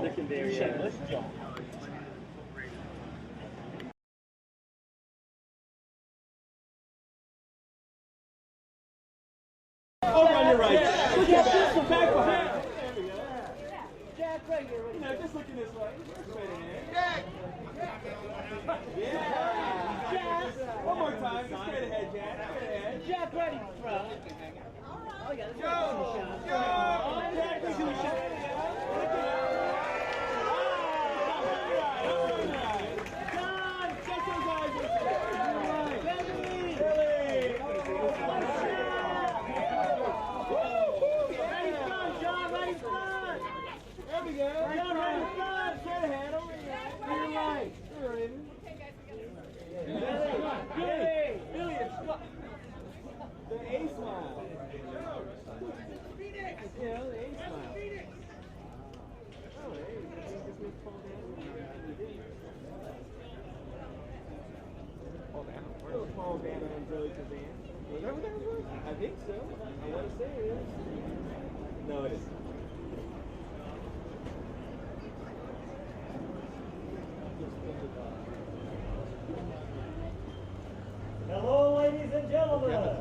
Secondary shameless John. Over on your right. Look at this, the back behind. There we go. Jack, right here. No, just looking this way. Straight ahead. Jack. Yeah. Jack. One more time. Just straight ahead, Jack. Straight ahead. Jack, right in front. Oh, yeah. Let's do a shot. Jack, we do a shot. John, check those eyes. There we go. John, right in front. Straight ahead. Over here. To your right. Sure, Raven. Billy, it's the A smile. Yeah, the A smile. Oh, hey. Paul Bannon and Billy Kazan. Is that what that was? I think so. I want to say it is. No, it isn't. Hello, ladies and gentlemen,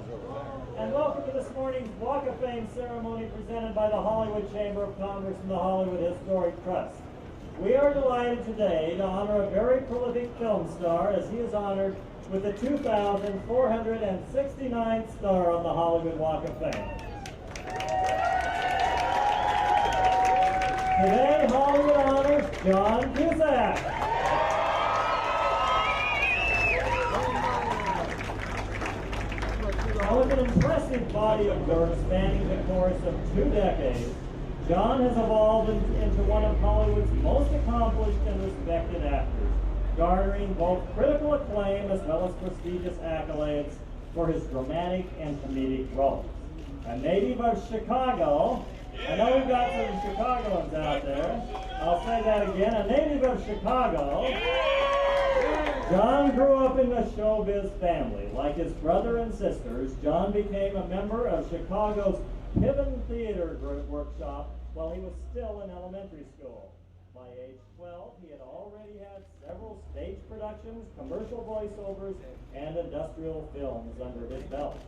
and welcome to this morning's Walk of Fame ceremony presented by the Hollywood Chamber of Commerce and the Hollywood Historic Trust. We are delighted today to honor a very prolific film star as he is honored with the 2,469th star on the Hollywood Walk of Fame. Today, Hollywood honors John Cusack. Now, with an impressive body of work spanning the course of 2 decades, John has evolved into one of Hollywood's most accomplished and respected actors, garnering both critical acclaim as well as prestigious accolades for his dramatic and comedic roles. A native of Chicago, I know we've got some Chicagoans out there. I'll say that again, a native of Chicago. John grew up in a showbiz family. Like his brother and sisters, John became a member of Chicago's Piven Theater Group workshop while he was still in elementary school. By age 12, he had already had several stage productions, commercial voiceovers, and industrial films under his belt.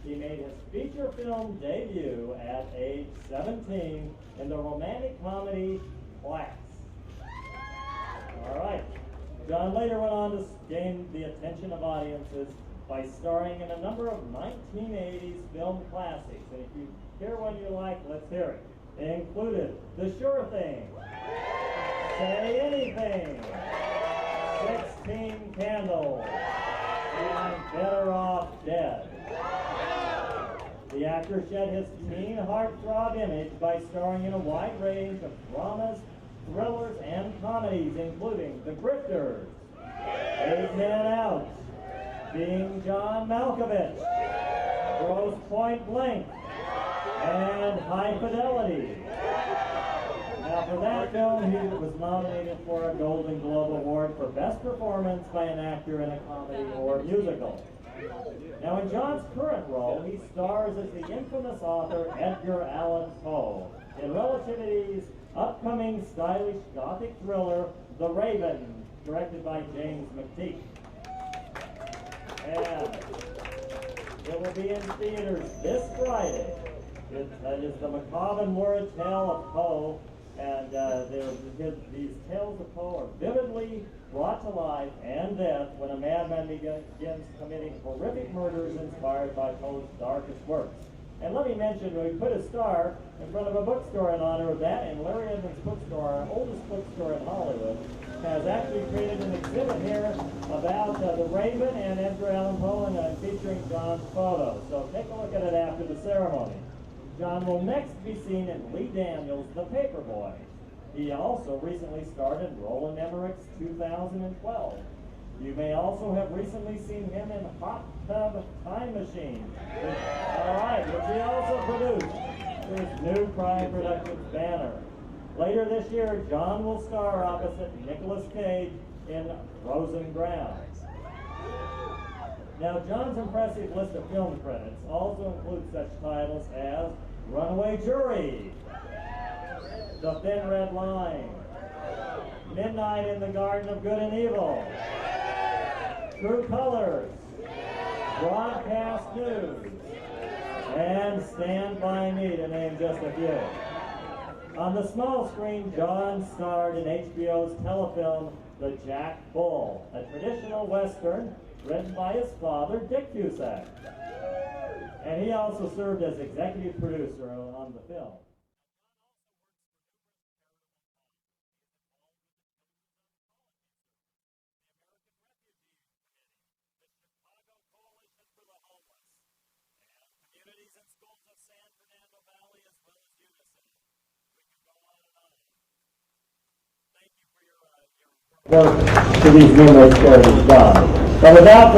He made his feature film debut at age 17 in the romantic comedy Class. All right. John later went on to gain the attention of audiences by starring in a number of 1980s film classics. And if you hear one you like, let's hear it. They included The Sure Thing, Say Anything, 16 Candles, and Better Off Dead. The actor shed his teen heartthrob image by starring in a wide range of dramas, thrillers, and comedies, including The Grifters, 8 Men Out, Being John Malkovich, Grosse Point Blank, and High Fidelity. Now, for that film, he was nominated for a Golden Globe Award for Best Performance by an Actor in a Comedy or Musical. Now, in John's current role, he stars as the infamous author Edgar Allan Poe in Relativity's upcoming stylish gothic thriller, The Raven, directed by James McTeague. And it will be in theaters this Friday. It is the macabre and lurid tale of Poe, and these tales of Poe are vividly brought to life and death when a madman begins committing horrific murders inspired by Poe's darkest works. And let me mention, we put a star in front of a bookstore in honor of that, and Larry Evans Bookstore, our oldest bookstore in Hollywood, has actually created an exhibit here about The Raven and Edgar Allan Poe, and featuring John's photo. So take a look at it after the ceremony. John will next be seen in Lee Daniels' The Paperboy. He also recently starred in Roland Emmerich's 2012. You may also have recently seen him in Hot Tub Time Machine, which he also produced his new crime productions banner. Later this year, John will star opposite Nicolas Cage in Frozen Ground. Now, John's impressive list of film credits also includes such titles as Runaway Jury, The Thin Red Line, Midnight in the Garden of Good and Evil, True Colors, Broadcast News, and Stand By Me, to name just a few. On the small screen, John starred in HBO's telefilm The Jack Bull, a traditional Western written by his father, Dick Cusack. And he also served as executive producer on the film. Work to these numerous charities done. But without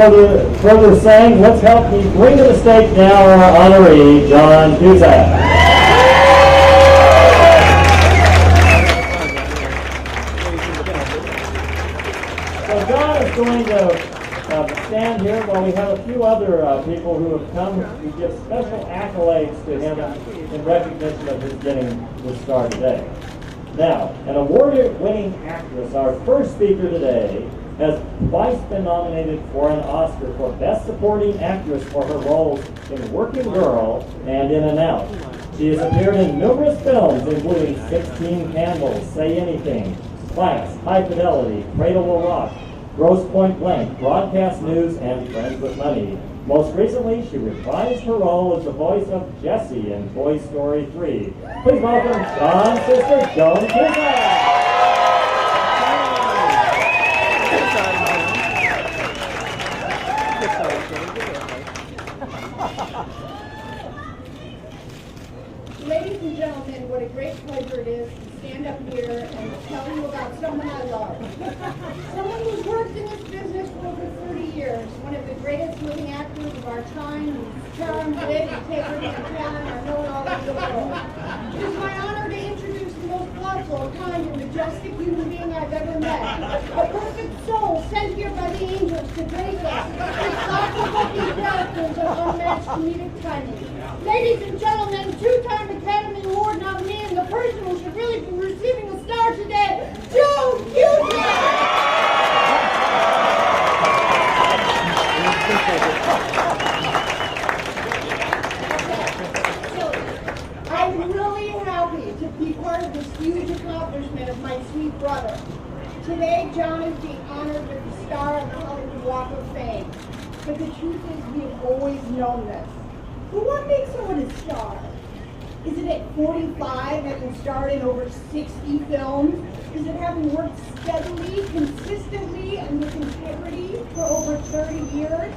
further saying, let's help me bring to the stage now our honoree, John Cusack. So John is going to stand here while we have a few other people who have come to give special accolades to him in recognition of his getting this start today. Now, an award-winning actress, our first speaker today, has twice been nominated for an Oscar for Best Supporting Actress for her roles in Working Girl and In and Out. She has appeared in numerous films, including 16 Candles, Say Anything, Clanks, High Fidelity, Cradle Will Rock, Grosse Point Blank, Broadcast News, and Friends with Money. Most recently, she reprised her role as the voice of Jessie in Toy Story 3. Please welcome John's sister, Joan Cusack. Ladies and gentlemen, what a great pleasure it is to stand up here and tell you about someone I love. Someone who's worked in this business for over 30 years, one of the greatest living actors of our time, whose charm, wit, integrity, and talent are known all over the world. It is my honor to introduce the most thoughtful, kind, and majestic human being I've ever met. A perfect soul sent here by the angels to grace us with thoughtful, happy characters of unmatched comedic timing. Ladies and gentlemen, two-time Academy Award nominee and the person who should really be receiving a star today, Joan Cusack! I'm really happy to be part of this huge accomplishment of my sweet brother. Today, John is being honored with the star on the Hollywood Walk of Fame. But the truth is, we have always known this. But what makes someone a star? Is it at 45 having starred in over 60 films? Is it having worked steadily, consistently, and with integrity for over 30 years?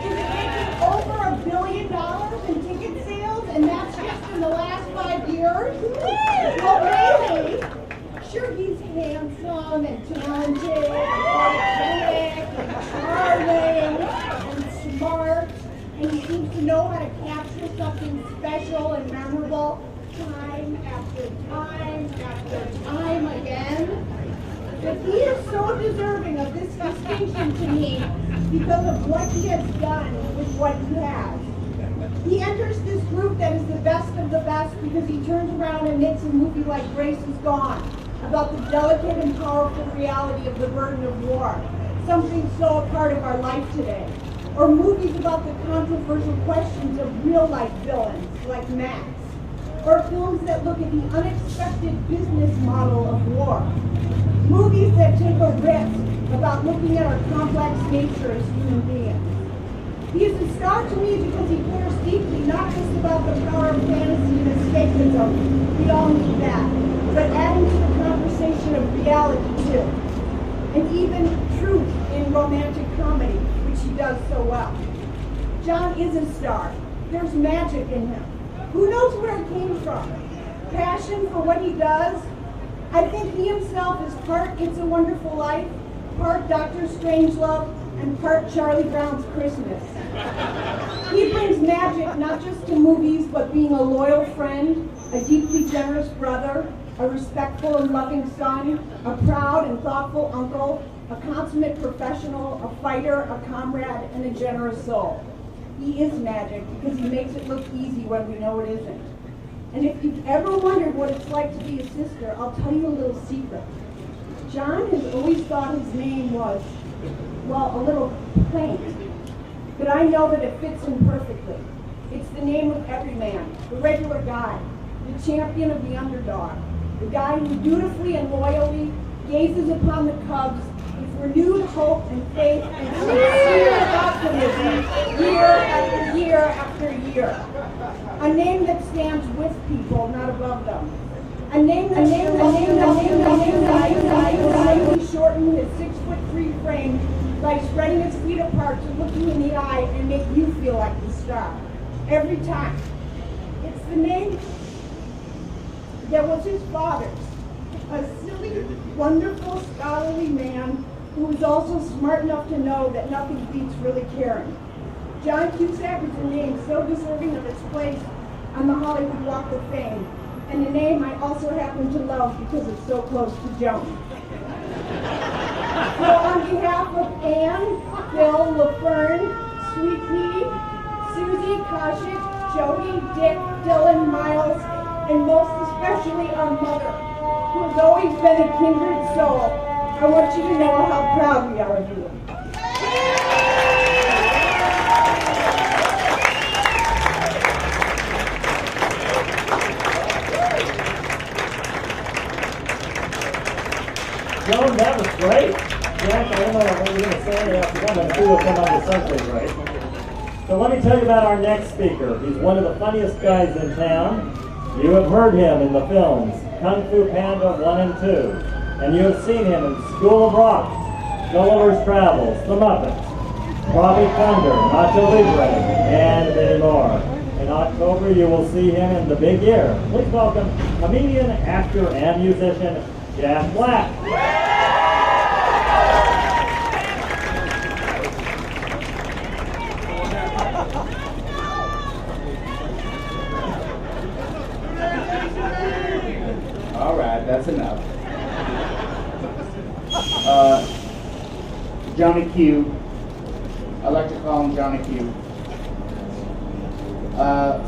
Is it making over $1 billion in ticket sales, and that's just in the last 5 years? Well, maybe. Sure, he's handsome and talented, authentic, and charming, and smart. And he seems to know how to capture something special and memorable time after time after time again. But he is so deserving of this distinction to me because of what he has done with what he has. He enters this group that is the best of the best because he turns around and makes a movie like Grace is Gone about the delicate and powerful reality of the burden of war, something so a part of our life today. Or movies about the controversial questions of real-life villains like Max. Or films that look at the unexpected business model of war. Movies that take a risk about looking at our complex nature as human beings. He is a star to me because he cares deeply not just about the power of fantasy and escapism, we all need that, but adding to the conversation of reality too. And even truth in romantic comedy, he does so well. John is a star. There's magic in him. Who knows where it came from? Passion for what he does? I think he himself is part It's a Wonderful Life, part Dr. Strangelove, and part Charlie Brown's Christmas. He brings magic not just to movies, but being a loyal friend, a deeply generous brother, a respectful and loving son, a proud and thoughtful uncle, a consummate professional, a fighter, a comrade, and a generous soul. He is magic because he makes it look easy when we know it isn't. And if you've ever wondered what it's like to be a sister, I'll tell you a little secret. John has always thought his name was, well, a little quaint, but I know that it fits him perfectly. It's the name of every man, the regular guy, the champion of the underdog, the guy who dutifully and loyally gazes upon the Cubs with renewed hope and faith and sincere optimism year after year after year. A name that stands with people, not above them. A name that shorten his 6'3" frame by spreading his feet apart to look you in the eye and make you feel like the star. Every time. It's the name that was his father's. A silly, wonderful, scholarly man who was also smart enough to know that nothing beats really caring. John Cusack is a name so deserving of its place on the Hollywood Walk of Fame, and a name I also happen to love because it's so close to Joan. So on behalf of Anne, Phil, LaFern, Sweet Pea, Susie, Kaushik, Jody, Dick, Dylan, Miles, and most especially our mother, who has always been a kindred soul, I want you to know how proud we are of you. Joan, that was great. Jack, I don't know what you're going to say after one, but two will come out of something, right? So let me tell you about our next speaker. He's one of the funniest guys in town. You have heard him in the films Kung Fu Panda 1 and 2. And you have seen him in School of Rock, Gulliver's Travels, The Muppets, Bobby Thunder, Nacho Libre, and many more. In October, you will see him in The Big Ear. Please welcome comedian, actor, and musician, Jack Black. All right, that's enough. Johnny Q. I like to call him Johnny Q.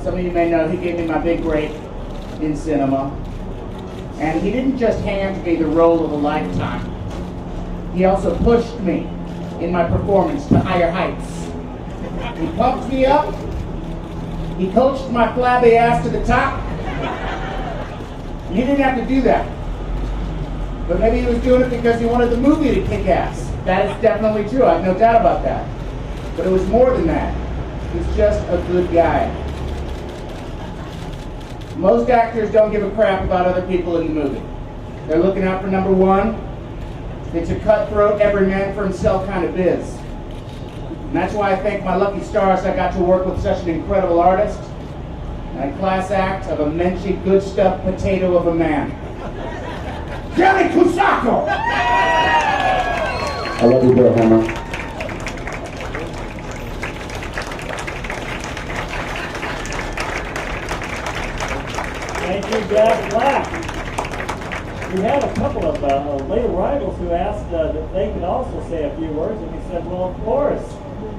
Some of you may know he gave me my big break in cinema. And he didn't just hand me the role of a lifetime. He also pushed me in my performance to higher heights. He pumped me up. He coached my flabby ass to the top. And he didn't have to do that. But maybe he was doing it because he wanted the movie to kick ass. That is definitely true. I have no doubt about that. But it was more than that. He's just a good guy. Most actors don't give a crap about other people in the movie. They're looking out for number one. It's a cutthroat, every man for himself kind of biz. And that's why I thank my lucky stars I got to work with such an incredible artist and a class act of a menschy, good stuff potato of a man. Jerry Cusack! I love you, Bill Hammer. Thank you, Jack Black. We had a couple of late arrivals who asked that they could also say a few words, and we said, well, of course.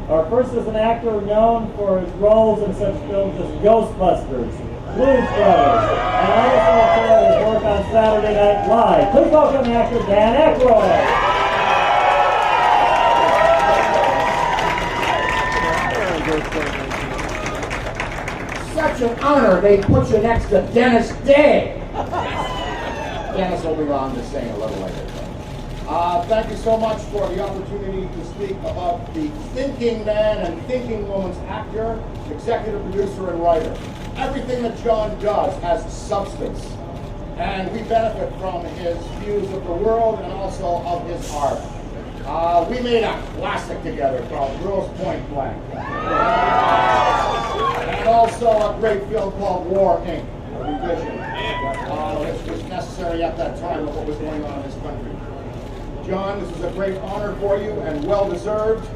Our first is an actor known for his roles in such films as Ghostbusters, Blues Brothers, and also for his work on Saturday Night Live. Please welcome actor Dan Aykroyd. Such an honor they put you next to Dennis Day. Dennis will be on to sing a little later. Thank you so much for the opportunity to speak about the thinking man and thinking woman's actor, executive producer, and writer. Everything that John does has substance, and we benefit from his views of the world and also of his art. We made a classic together called Girls Point Blank. And also a great film called War, Inc., a revision. It was necessary at that time of what was going on in this country. John, this is a great honor for you and well-deserved.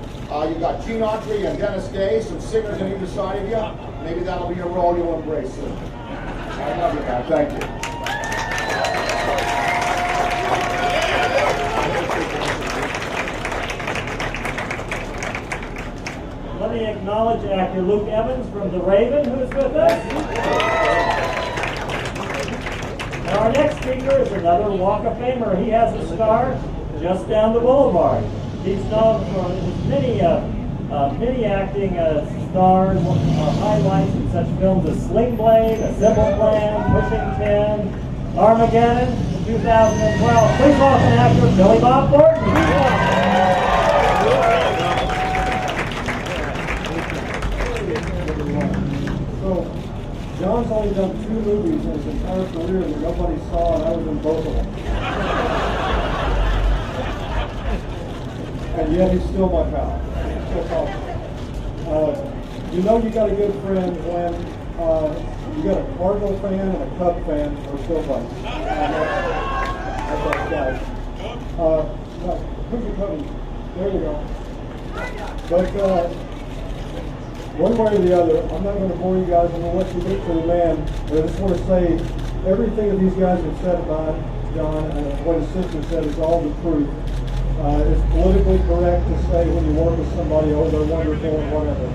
You've got Gene Autry and Dennis Day, some singers on either side of you. Maybe that'll be a role you'll embrace soon. I love you, man. Thank you. Let me acknowledge actor Luke Evans from The Raven, who is with us. And Our next speaker is another Walk of Famer. He has a star just down the boulevard. He's known for his many acting stars, highlights in such films as Sling Blade, A Simple Plan, Pushing 10, Armageddon, 2012. Please welcome actor Billy Bob Thornton. So, John's only done 2 movies in his entire career that nobody saw, and I was in both of them. And yet he's still my pal. He's still talking. You know you got a good friend when you got a Cardinal fan and a Cub fan who are still buddies. That's those guys. Who's your Cubby? There you go. But one way or the other, I'm not going to bore you guys. I'm going to let you get to the man. But I just want to say everything that these guys have said about John and what his sister said is all the truth. It's politically correct to say when you work with somebody, oh, they're wonderful and whatever.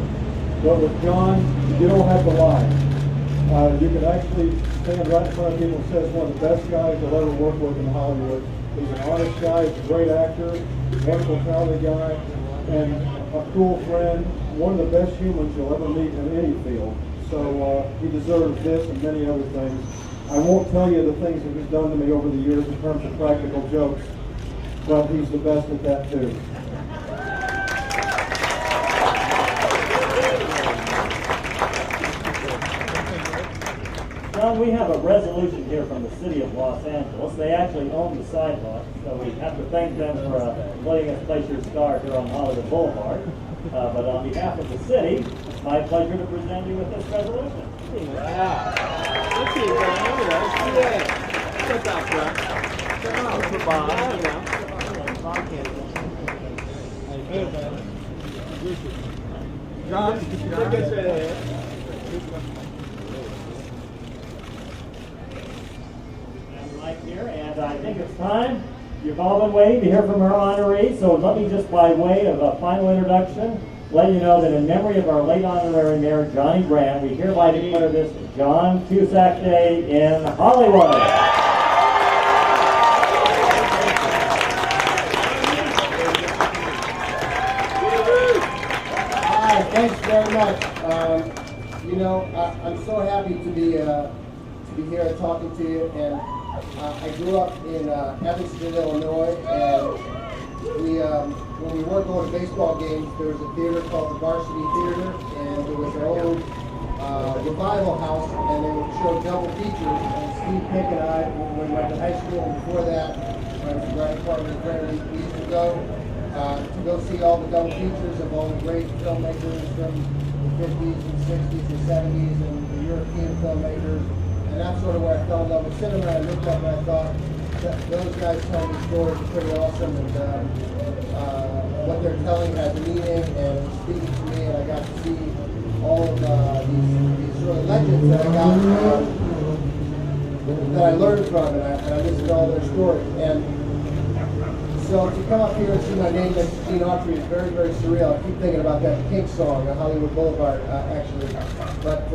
But with John, you don't have to lie. You can actually stand right in front of people and say it's one of the best guys you'll ever work with in Hollywood. He's an honest guy, he's a great actor, wonderful talented guy, and a cool friend, one of the best humans you'll ever meet in any field. So he deserves this and many other things. I won't tell you the things that he's done to me over the years in terms of practical jokes, but he's the best at that too. John, we have a resolution here from the city of Los Angeles. They actually own the sidewalk, so we have to thank them for letting us place your star here on Hollywood Boulevard. But on behalf of the city, it's my pleasure to present you with this resolution. Wow. Let's see, John. Look at that. Yeah. Check out, John. Check out for Bob. John, take us ahead. Right here, and I think it's time. You've all been waiting to hear from our honoree, so let me just, by way of a final introduction, let you know that in memory of our late honorary mayor, Johnny Brand, we hereby declare this John Cusack Day in Hollywood. Hi, thanks very much. I'm so happy to be here talking to you, and I grew up in Evanston, Illinois, and when we weren't going to baseball games, there was a theater called the Varsity Theater, and it was an old revival house, and they would show double features. And Steve Pick and I, when we went to high school, and before that, when I was a grad partner friend, we used to go see all the double features of all the great filmmakers from the 50s and 60s and 70s, and the European filmmakers. And that's sort of where I fell in love with cinema. I looked up and I thought, those guys telling the stories are pretty awesome, and what they're telling has meaning and speaking to me, and I got to see all of these sort of legends that I learned from, and I listened to all their stories. And so to come up here and see my name next to Gene Autry is very, very surreal. I keep thinking about that Pink song, Hollywood Boulevard, actually. But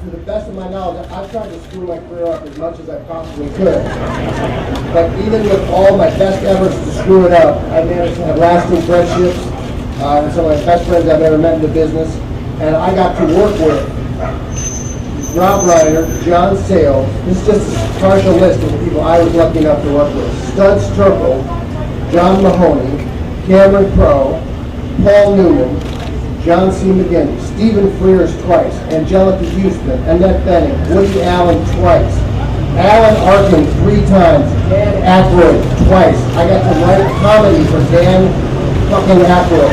to the best of my knowledge, I've tried to screw my career up as much as I possibly could. But even with all my best efforts to screw it up, I managed to have lasting friendships and some of my best friends I've ever met in the business. And I got to work with Rob Reiner, John Sayles. This is just a partial list of the people I was lucky enough to work with. Studs Terkel, John Mahoney, Cameron Crowe, Paul Newman, John C. McGinty, Stephen Frears twice, Angelica Houston, Annette Bening, Woody Allen twice, Alan Arkin 3 times, Dan Aykroyd twice. I got to write comedy for Dan fucking Aykroyd.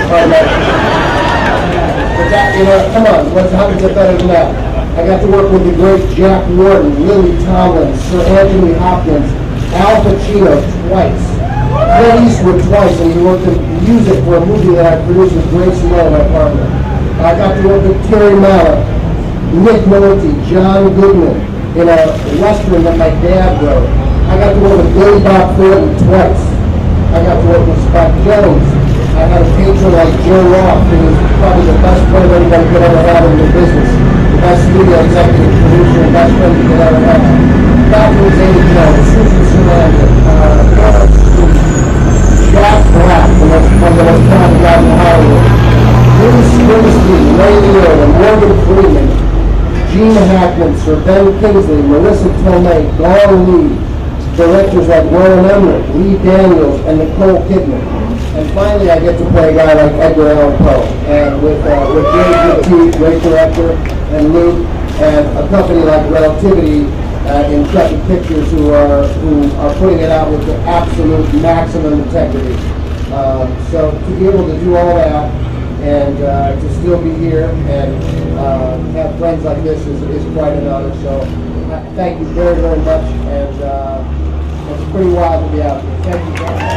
But that, come on, how could get better than that? I got to work with the great Jack Warden, Lily Tomlin, Sir Anthony Hopkins, Al Pacino twice. Clint Eastwood twice, and he worked in music for a movie that I produced with Grace Lowe, my partner. I got to work with Terry Malick, Nick Nolte, John Goodman in a western that my dad wrote. I got to work with Billy Bob Thornton twice. I got to work with Spike Jones. I had a patron like Joe Roth, who was probably the best friend anybody could ever have in the business. best studio executive producer and best friend you could ever have. Dr. Zane Jones, Susan Sarandon, Jack Black, one of the most talented guys in Hollywood, Bruce Springsteen, Ray Liotta, Morgan Freeman, Gene Hackman, Sir Ben Kingsley, Marissa Tomei, Gar Lee, directors like Roland Emmerich, Lee Daniels, and Nicole Kidman. And finally, I get to play a guy like Edgar Allan Poe, and with Jay Duty, great director, and Luke, and a company like Relativity in Chucky Pictures, who are putting it out with the absolute maximum integrity. So to be able to do all that and to still be here and have friends like this is quite an honor. So thank you very, very much, and it's pretty wild to be out here. Thank you very much.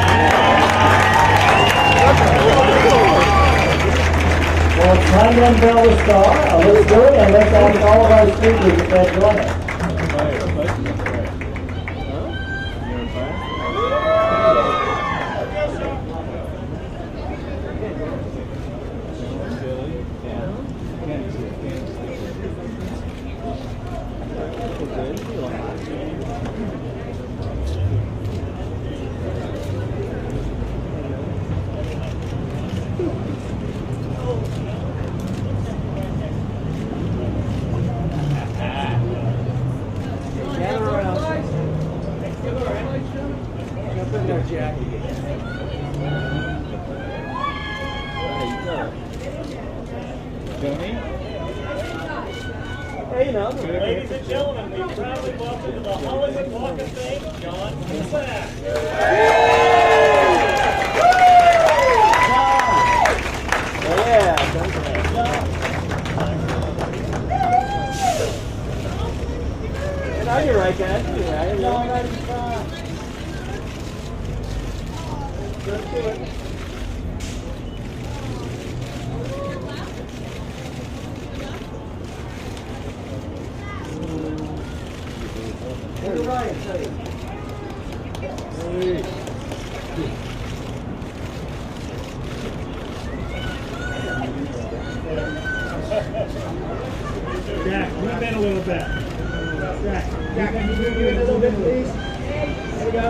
Well, it's time to unveil the star. Let's do it, and let's ask all of our speakers if they'd join us. Ladies and gentlemen, we proudly welcome to the Hollywood Walk of Fame, John Cusack. You're right, guys. You're right. You're right. Let's do it. Jack, move in a little bit. Jack, can you move in a little bit, please? There we go.